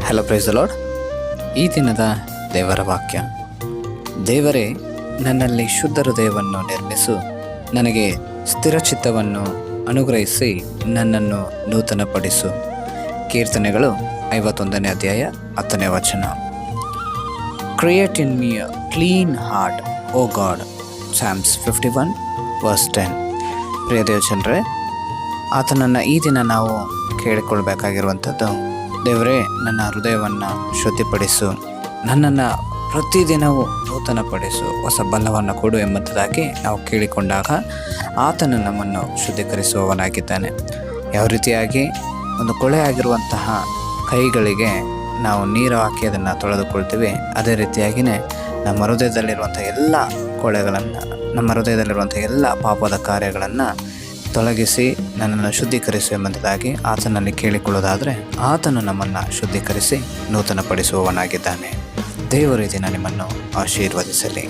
Hello praise the lord. ಈ ದಿನದ ದೇವರ ವಾಕ್ಯ: ದೇವರೇ, ನನ್ನಲ್ಲಿ ಶುದ್ಧ ಹೃದಯವನ್ನು ನಿರ್ಮಿಸು, ನನಗೆ ಸ್ಥಿರಚಿತ್ತವನ್ನು ಅನುಗ್ರಹಿಸಿ ನನ್ನನ್ನು ನೂತನಪಡಿಸು. ಕೀರ್ತನೆಗಳು 51ನೇ ಅಧ್ಯಾಯ 10ನೇ ವಚನ. Create in me a clean heart, O God. Psalms 51 verse 10. ಪ್ರಿಯ ದೇವಜನರೇ, ಆತನನ್ನು ಈ ದಿನ ನಾವು ಕೇಳಿಕೊಳ್ಬೇಕಾಗಿರುವಂಥದ್ದು: ದೇವರೇ, ನನ್ನ ಹೃದಯವನ್ನು ಶುದ್ಧಿಪಡಿಸು, ನನ್ನನ್ನು ಪ್ರತಿದಿನವೂ ನೂತನಪಡಿಸು, ಹೊಸ ಬಲವನ್ನು ಕೊಡು ಎಂಬುದಾಗಿ ನಾವು ಕೇಳಿಕೊಂಡಾಗ ಆತನು ನಮ್ಮನ್ನು ಶುದ್ಧೀಕರಿಸುವವನಾಗಿದ್ದಾನೆ. ಯಾವ ರೀತಿಯಾಗಿ ಒಂದು ಕೊಳೆ ಆಗಿರುವಂತಹ ಕೈಗಳಿಗೆ ನಾವು ನೀರು ಹಾಕಿ ಅದನ್ನು ತೊಳೆದುಕೊಳ್ತೀವಿ, ಅದೇ ರೀತಿಯಾಗಿಯೇ ನಮ್ಮ ಹೃದಯದಲ್ಲಿರುವಂಥ ಎಲ್ಲ ಕೊಳೆಗಳನ್ನು, ನಮ್ಮ ಹೃದಯದಲ್ಲಿರುವಂಥ ಎಲ್ಲ ಪಾಪದ ಕಾರ್ಯಗಳನ್ನು ತೊಲಗಿಸಿ ನನ್ನನ್ನು ಶುದ್ಧೀಕರಿಸು ಎಂಬುದಾಗಿ ಆತನಲ್ಲಿ ಕೇಳಿಕೊಳ್ಳೋದಾದರೆ ಆತನು ನಮ್ಮನ್ನು ಶುದ್ಧೀಕರಿಸಿ ನೂತನಪಡಿಸುವವನಾಗಿದ್ದಾನೆ. ದೇವರು ಈ ದಿನ ನಿಮ್ಮನ್ನು ಆಶೀರ್ವದಿಸಲಿ.